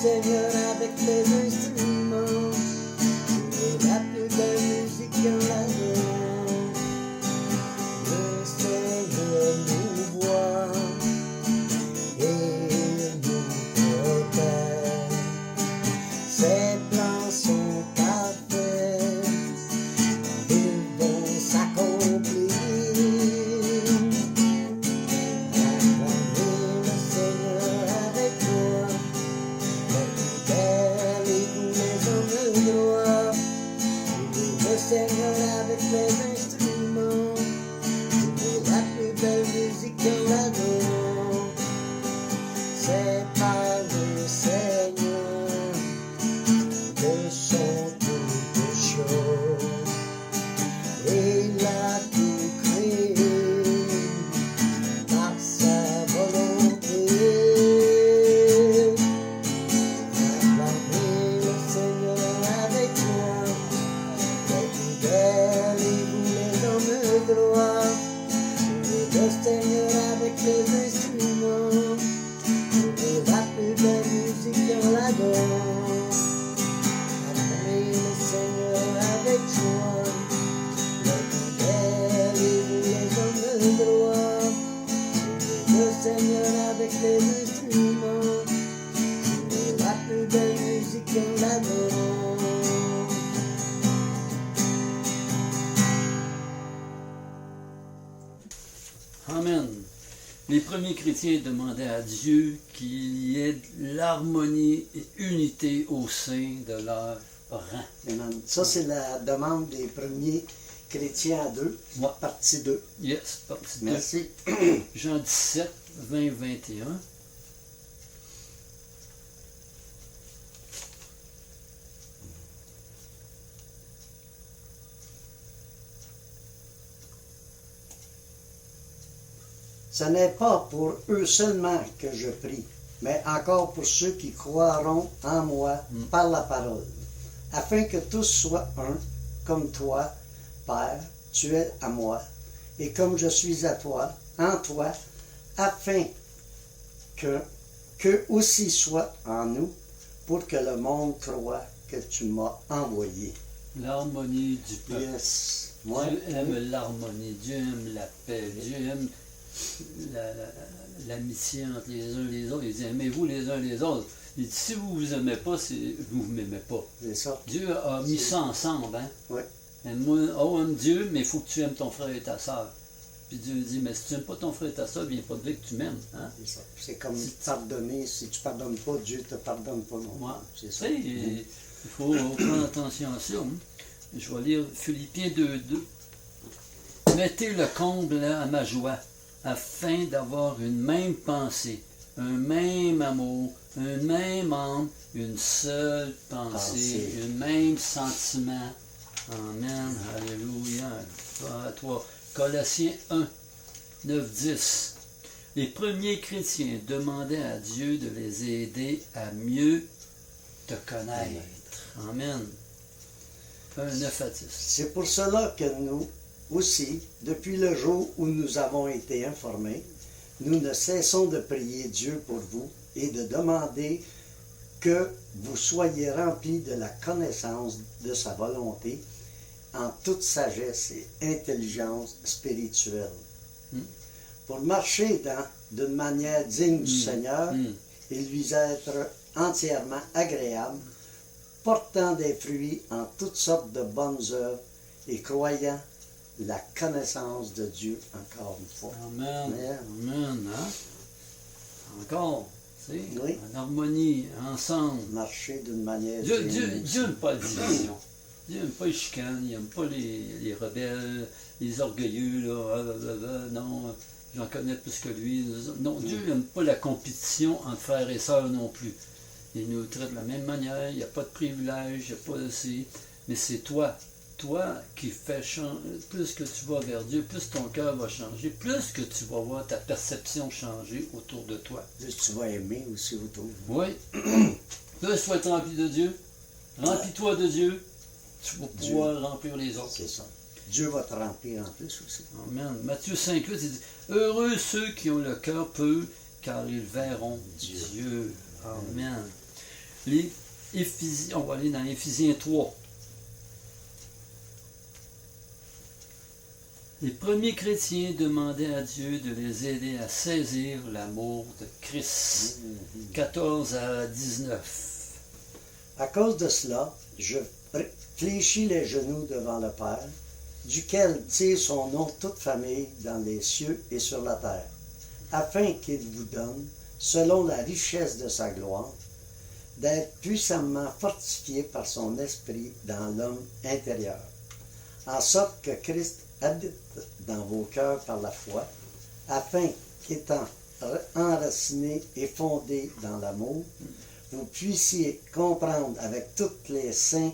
Seigneur avec les instruments. Jouer la plus belle musique en l'amour. Le Seigneur nous voit et nous protège. Ses plans sont parfaits, ils vont s'accomplir. Acclamez le Seigneur avec toi, le plus bel et vous les hommes de gloire. Jouez le Seigneur avec les instruments, jouez la plus belle musique en l'adore. C'est par le Seigneur que sont toutes choses, et il a tout créé par sa volonté. Acclamez le Seigneur avec moi, les plus belles et vous les hommes de gloire. Jouez le Seigneur avec les instruments, jouez la plus belle musique en l'adore. Acclamez le Seigneur avec joie, les plus belles et vous les hommes de gloire. Jouez le Seigneur avec les instruments, jouez la plus belle musique en l'adore. Amen. Les premiers chrétiens demandaient à Dieu qu'il y ait de l'harmonie et unité au sein de leur rang. Amen. Ça, c'est la demande des premiers chrétiens à 2, Ouais. partie 2. Yes, partie 2. Merci. Jean 17, 20, 21. Ce n'est pas pour eux seulement que je prie, mais encore pour ceux qui croiront en moi par la parole, afin que tous soient un, comme toi, Père, tu es à moi, et comme je suis à toi, en toi, afin qu'eux aussi soient en nous, pour que le monde croie que tu m'as envoyé. L'harmonie du peuple. Yes. Moi, Dieu aime l'harmonie, Dieu aime la paix, Dieu aime l'amitié entre les uns et les autres. Il dit, aimez-vous les uns les autres. Il dit, si vous ne vous aimez pas, vous ne m'aimez pas. c'est ça. Dieu a mis ça ensemble. Hein? Oui. Aime Dieu, mais il faut que tu aimes ton frère et ta soeur. Puis Dieu dit, mais si tu n'aimes pas ton frère et ta soeur, il n'y a pas de vrai que tu m'aimes. Hein? C'est ça. C'est comme pardonner. Si tu ne pardonnes pas, Dieu ne te pardonne pas non plus. Ouais. C'est Tu ça. sais, il faut prendre attention à ça. Hein? Je vais lire Philippiens 2:2. Mettez le comble à ma joie, afin d'avoir une même pensée, un même amour, un même âme, une seule pensée, un même sentiment. Amen. Alléluia. À toi. Colossiens 1, 9, 10. Les premiers chrétiens demandaient à Dieu de les aider à mieux te connaître. Amen. 1, 9 à 10. C'est pour cela que nous aussi, depuis le jour où nous avons été informés, nous ne cessons de prier Dieu pour vous et de demander que vous soyez remplis de la connaissance de sa volonté en toute sagesse et intelligence spirituelle, pour marcher d'une manière digne du Seigneur et lui être entièrement agréable, portant des fruits en toutes sortes de bonnes œuvres et croyant la connaissance de Dieu encore une fois. Amen. Amen. Amen. Hein? Encore. Tu sais, Oui. en harmonie, ensemble. Marcher d'une manière Dieu digne. n'aime pas la division. Dieu n'aime pas les chicanes, il n'aime pas les rebelles, les orgueilleux, là, non, j'en connais plus que lui. Non, Dieu n'aime pas la compétition entre frères et sœurs non plus. Il nous traite de la même manière, il n'y a pas de privilège, il n'y a pas de... Mais c'est toi qui fais changer. Plus que tu vas vers Dieu, plus ton cœur va changer, plus que tu vas voir ta perception changer autour de toi. Plus tu vas aimer aussi autour. Oui. Plus tu vas être rempli de Dieu, remplis-toi de Dieu, tu vas pouvoir remplir les autres. C'est ça. Dieu va te remplir en plus aussi. Amen. Matthieu 5, 8, il dit, heureux ceux qui ont le cœur pur, car ils verront Dieu. Amen. On va aller dans Éphésiens 3. Les premiers chrétiens demandaient à Dieu de les aider à saisir l'amour de Christ. 14 à 19. À cause de cela, je fléchis les genoux devant le Père, duquel tire son nom toute famille dans les cieux et sur la terre, afin qu'il vous donne, selon la richesse de sa gloire, d'être puissamment fortifié par son esprit dans l'homme intérieur, en sorte que Christ habite dans vos cœurs par la foi, afin qu'étant enraciné et fondé dans l'amour, vous puissiez comprendre avec toutes les saints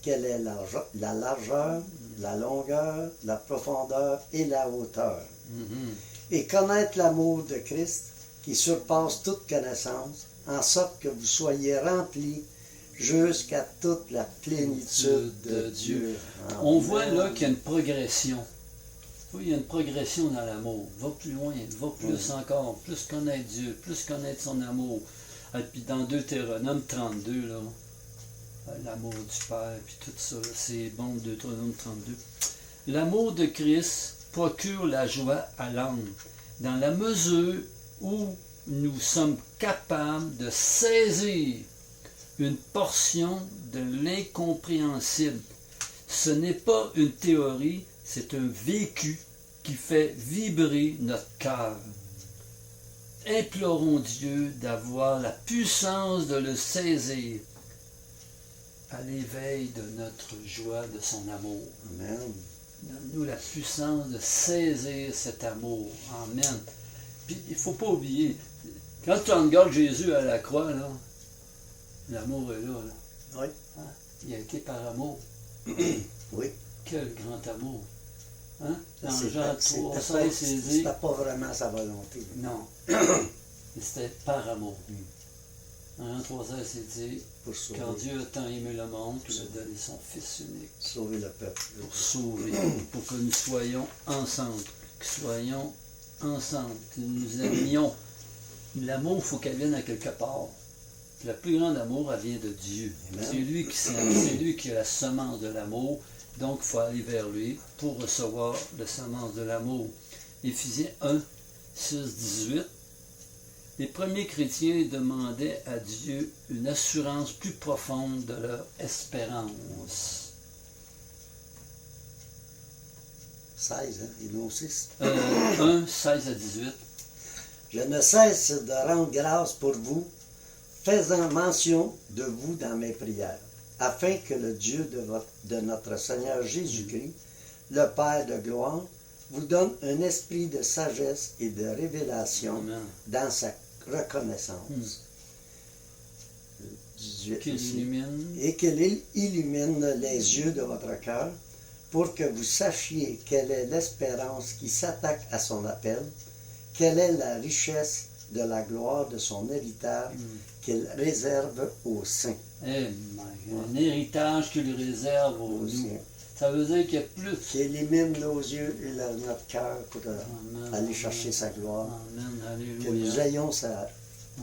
quelle est la largeur, la longueur, la profondeur et la hauteur, et connaître l'amour de Christ qui surpasse toute connaissance, en sorte que vous soyez remplis jusqu'à toute la plénitude de Dieu. On voit là qu'il y a une progression. Il y a une progression dans l'amour. Va plus loin, va plus encore, plus connaître Dieu, plus connaître son amour. Et puis dans Deutéronome 32, là, l'amour du Père, puis tout ça, c'est bon, Deutéronome 32. L'amour de Christ procure la joie à l'âme, dans la mesure où nous sommes capables de saisir une portion de l'incompréhensible. Ce n'est pas une théorie, c'est un vécu qui fait vibrer notre cœur. Implorons Dieu d'avoir la puissance de le saisir à l'éveil de notre joie, de son amour. Amen. Donne-nous la puissance de saisir cet amour. Amen. Puis il ne faut pas oublier, quand tu regardes Jésus à la croix, là, l'amour est là. Oui. Hein? Il a été par amour. Oui. Quel grand amour. Hein? Dans C'était Jean 3,16, c'est dit. C'était pas vraiment sa volonté. Non. Mais c'était par amour. Mm. Dans Jean 3,16, c'est dit. Pour sauver, Car Dieu a tant aimé le monde qu'il a donné son Fils unique. sauver le peuple. Pour sauver, pour que nous soyons ensemble. Que soyons ensemble. Que nous aimions. L'amour, il faut qu'elle vienne à quelque part. Puis le plus grand amour, elle vient de Dieu. Amen. C'est lui qui s'aime, c'est lui qui a la semence de l'amour. Donc, il faut aller vers lui pour recevoir la semence de l'amour. Éphésiens 1, 6, 18. Les premiers chrétiens demandaient à Dieu une assurance plus profonde de leur espérance. 16, hein? Et non 6. 1, 16 à 18. Je ne cesse de rendre grâce pour vous, faisant mention de vous dans mes prières, afin que le Dieu de notre Seigneur Jésus-Christ, le Père de gloire, vous donne un esprit de sagesse et de révélation Amen. dans sa reconnaissance. 18 Qu'il aussi. illumine. Et qu'il illumine les yeux de votre cœur, pour que vous sachiez quelle est l'espérance qui s'attaque à son appel, quelle est la richesse de la gloire de son héritage qu'il réserve aux saints. Un héritage qu'il réserve aux Aux nous. saints. Ça veut dire qu'il y a plus. Qui illumine nos yeux et notre cœur pour Amen. aller chercher sa gloire. Amen. Que nous Alléluia. ayons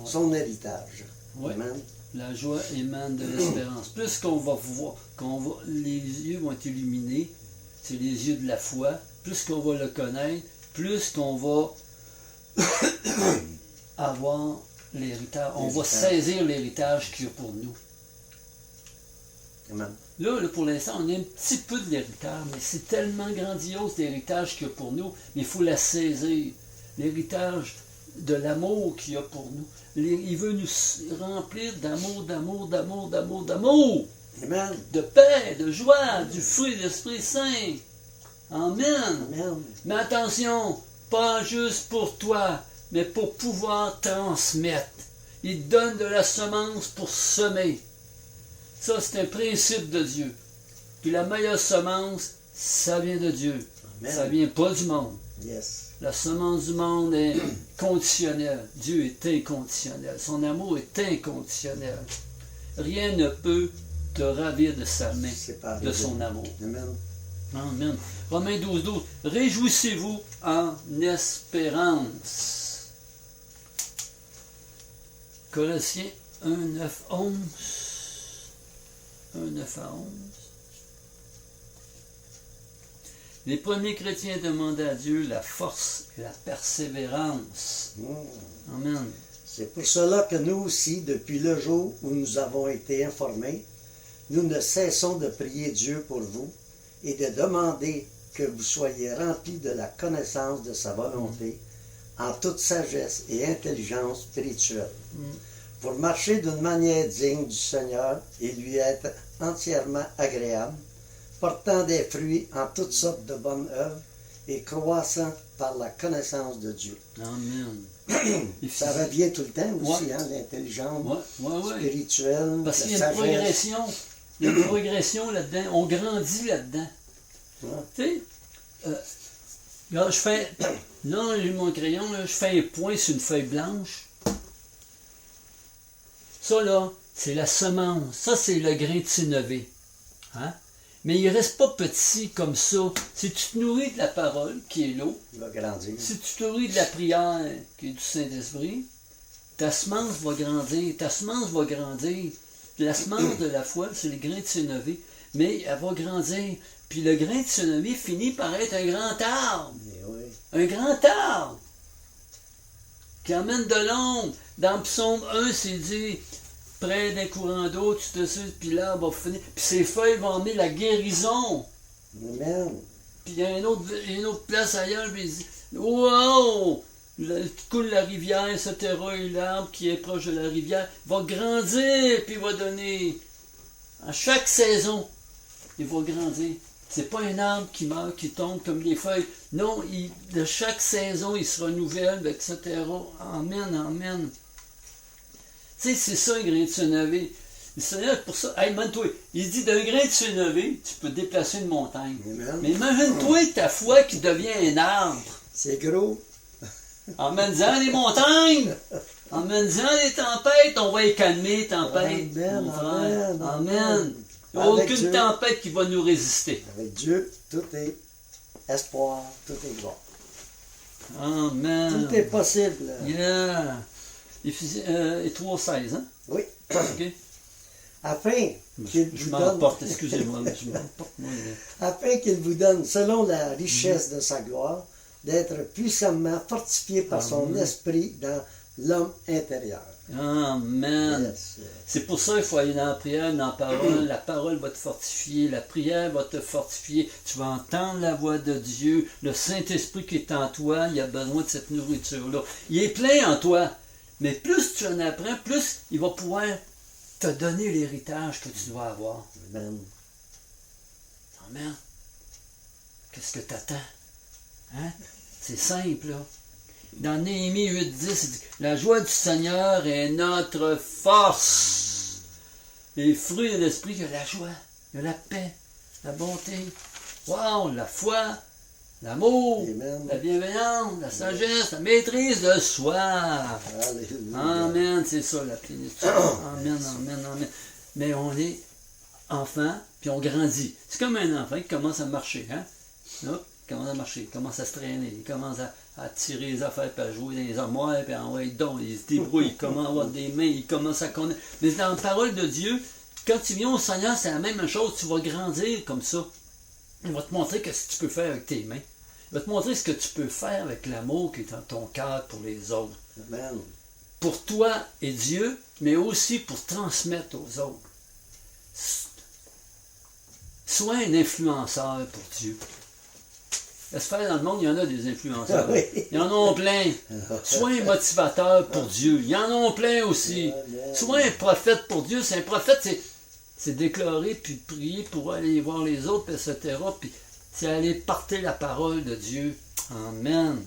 son héritage. Oui. Amen. La joie émane de l'espérance. Plus qu'on va voir, les yeux vont être illuminés, c'est les yeux de la foi. Plus qu'on va le connaître, plus qu'on va avoir l'héritage. On va saisir l'héritage qu'il y a pour nous. Amen. Là, pour l'instant, on a un petit peu de l'héritage, mais c'est tellement grandiose l'héritage qu'il y a pour nous, mais il faut la saisir. L'héritage de l'amour qu'il y a pour nous. Il veut nous remplir d'amour, d'amour, Amen. de paix, de joie, du fruit de l'Esprit Saint. Amen. Amen. Mais attention, pas juste pour toi, mais pour pouvoir transmettre. Il donne de la semence pour semer. Ça, c'est un principe de Dieu. Puis la meilleure semence, ça vient de Dieu. Amen. Ça vient pas du monde. Yes. La semence du monde est conditionnelle. Dieu est inconditionnel. Son amour est inconditionnel. Rien ne peut te ravir de sa main, C'est pas de arrivé. son amour. Amen. Amen. Romains 12, 12. Réjouissez-vous en espérance. Colossiens 1, 9, 11. 1, 9 à 11. Les premiers chrétiens demandaient à Dieu la force et la persévérance. Amen. C'est pour cela que nous aussi, depuis le jour où nous avons été informés, nous ne cessons de prier Dieu pour vous et de demander que vous soyez remplis de la connaissance de sa volonté en toute sagesse et intelligence spirituelle, pour marcher d'une manière digne du Seigneur et lui être entièrement agréable, portant des fruits en toutes sortes de bonnes œuvres et croissant par la connaissance de Dieu. Amen. Ça revient tout le temps aussi, Ouais. l'intelligence Ouais. spirituelle, Parce la qu'il y a une sagesse. progression. Il y a une progression là-dedans. On grandit là-dedans. Ouais. Tu sais, là, je fais. Là, j'ai mon crayon, là, je fais un point sur une feuille blanche. Ça, là, c'est la semence. Ça, c'est le grain de sénévé. Hein? Mais il ne reste pas petit comme ça. Si tu te nourris de la parole, qui est l'eau, Il va grandir. si tu te nourris de la prière, qui est du Saint-Esprit, ta semence va grandir. Ta semence va grandir. La semence de la foi, c'est le grain de sénévé. Mais elle va grandir. Puis le grain de sénévé finit par être un grand arbre. Mais oui. Un grand arbre qui amène de l'ombre. Dans Psaume 1, c'est dit, près d'un courant d'eau, tu te sais, puis l'arbre va finir. Puis ses feuilles vont emmener la guérison. Amen. Puis il y a une autre place ailleurs, puis il dit, wow! Coule la rivière, etc. Et l'arbre qui est proche de la rivière va grandir, puis il va donner. À chaque saison, il va grandir. C'est pas un arbre qui meurt, qui tombe comme les feuilles. Non, de chaque saison, il se renouvelle, etc. Amen, amen. Tu sais, c'est ça un grain de sénévé. Le Seigneur, pour ça, hey, imagine-toi, il dit d'un grain de sénévé, tu peux déplacer une montagne. Amen. Mais imagine-toi ta foi qui devient un arbre. C'est gros. En menant les montagnes, en menant les tempêtes, on va les calmer, les tempêtes. Amen, mon frère. amen, Amen. Il n'y a Avec aucune Dieu. tempête qui va nous résister. Avec Dieu, tout est espoir, tout est gloire. Amen. Tout est possible. Yeah. Et 3,16, hein? Oui. OK? Afin Je qu'il vous donne, m'emporte, excusez-moi, mais je m'emporte. Moi, afin qu'il vous donne, selon la richesse de sa gloire, d'être puissamment fortifié par son Amen. esprit dans l'homme intérieur. Amen. Yes, yes. C'est pour ça qu'il faut aller dans la prière, dans la parole. La parole va te fortifier, la prière va te fortifier. Tu vas entendre la voix de Dieu. Le Saint-Esprit qui est en toi, il a besoin de cette nourriture-là. Il est plein en toi. Mais plus tu en apprends, plus il va pouvoir te donner l'héritage que tu dois avoir. Amen. Amen. Qu'est-ce que tu attends? Hein? C'est simple, là. Dans Néhémie 8,10, il dit « La joie du Seigneur est notre force. » Les fruits de l'esprit, il y a la joie, il y a la paix, la bonté, wow, la foi, l'amour, Amen. la bienveillance, la sagesse, la maîtrise de soi. Alléluia. Amen, c'est ça la plénitude. Amen, amen, amen. Mais on est enfant, puis on grandit. C'est comme un enfant qui commence à marcher, hein? Hop, il commence à marcher, il commence à se traîner, il commence à tirer les affaires, puis à jouer dans les armoires, puis à envoyer donc, il se débrouille, il commence à avoir des mains, il commence à connaître. Mais dans la parole de Dieu, quand tu viens au Seigneur, c'est la même chose, tu vas grandir comme ça. Il va te montrer ce que tu peux faire avec tes mains. Il va te montrer ce que tu peux faire avec l'amour qui est dans ton cœur pour les autres. Amen. Pour toi et Dieu, mais aussi pour transmettre aux autres. Sois un influenceur pour Dieu. Laisse faire dans le monde, il y en a des influenceurs. Oui. Il y en a plein. Sois un motivateur pour Dieu. Il y en a plein aussi. Amen. Sois un prophète pour Dieu. C'est un prophète, c'est déclarer, puis prier pour aller voir les autres, etc. Puis c'est aller porter la parole de Dieu. Amen.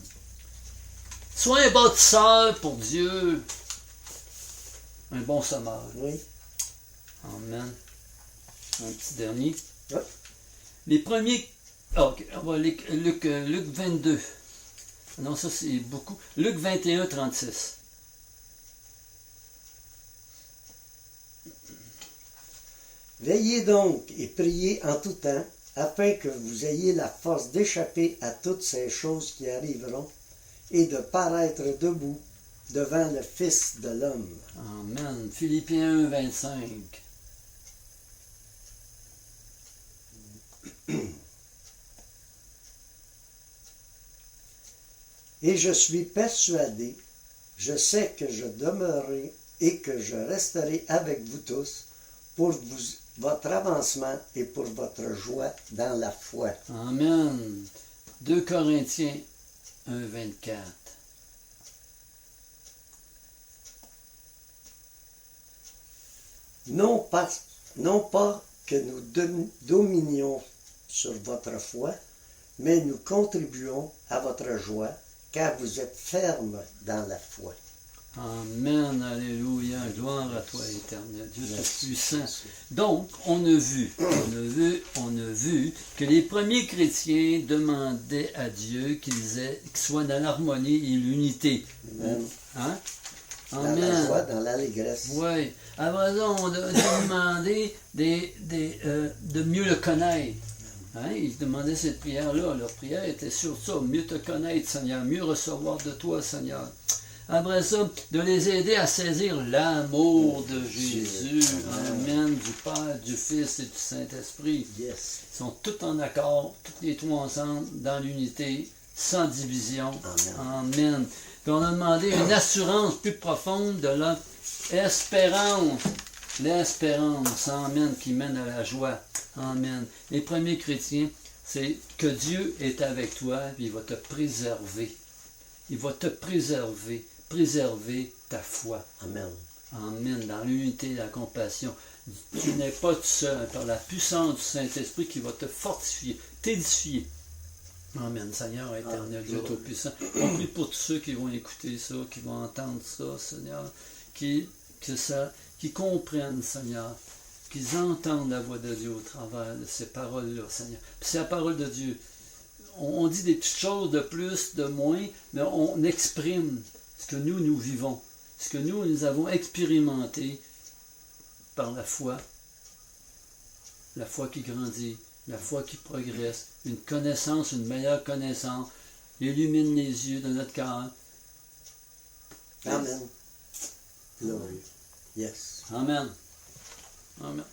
Sois un bâtisseur pour Dieu. Un bon sommeur. Oui. Amen. Un petit dernier. Ouais. Les premiers. Ah, ok, on va Luc 22. Non, ça c'est beaucoup. Luc 21, 36. Veillez donc et priez en tout temps, afin que vous ayez la force d'échapper à toutes ces choses qui arriveront et de paraître debout devant le Fils de l'homme. Amen. Philippiens 1, 25. Et je suis persuadé, je sais que je demeurerai et que je resterai avec vous tous pour votre avancement et pour votre joie dans la foi. Amen. 2 Corinthiens 1, 24. Non pas que nous dominions sur votre foi, mais nous contribuons à votre joie, car vous êtes fermes dans la foi. Amen, alléluia, gloire à toi éternel, Dieu Merci. Tout-Puissant. Donc, on a vu que les premiers chrétiens demandaient à Dieu qu'ils soient dans l'harmonie et l'unité. Amen. Hein? Dans la Amen. joie, dans l'allégresse. Oui. Après ça, on a demandé de mieux le connaître. Hein? Ils demandaient cette prière-là. Leur prière était sur ça. Mieux te connaître, Seigneur. Mieux recevoir de toi, Seigneur. Après ça, de les aider à saisir l'amour de Jésus. Amen. Du Père, du Fils et du Saint-Esprit. Yes. Ils sont tous en accord, tous les trois ensemble, dans l'unité, sans division. Amen. Amen. Puis on a demandé une assurance plus profonde de l'espérance. L'espérance, amen, qui mène à la joie. Amen. Les premiers chrétiens, c'est que Dieu est avec toi, puis il va te préserver. Il va te préserver ta foi. Amen. Amen. Dans l'unité et la compassion. Tu n'es pas tout seul, par la puissance du Saint-Esprit qui va te fortifier, t'édifier. Amen, Seigneur éternel, Dieu Tout-Puissant. On prie pour tous ceux qui vont écouter ça, qui vont entendre ça, Seigneur, qui comprennent, Seigneur, qu'ils entendent la voix de Dieu au travers de ces paroles-là, Seigneur. Puis c'est la parole de Dieu. On dit des petites choses de plus, de moins, mais on exprime ce que nous vivons, ce que nous avons expérimenté par la foi qui grandit, la foi qui progresse, une connaissance, une meilleure connaissance, illumine les yeux de notre cœur. Amen. Glory. Yes. Amen. Amen.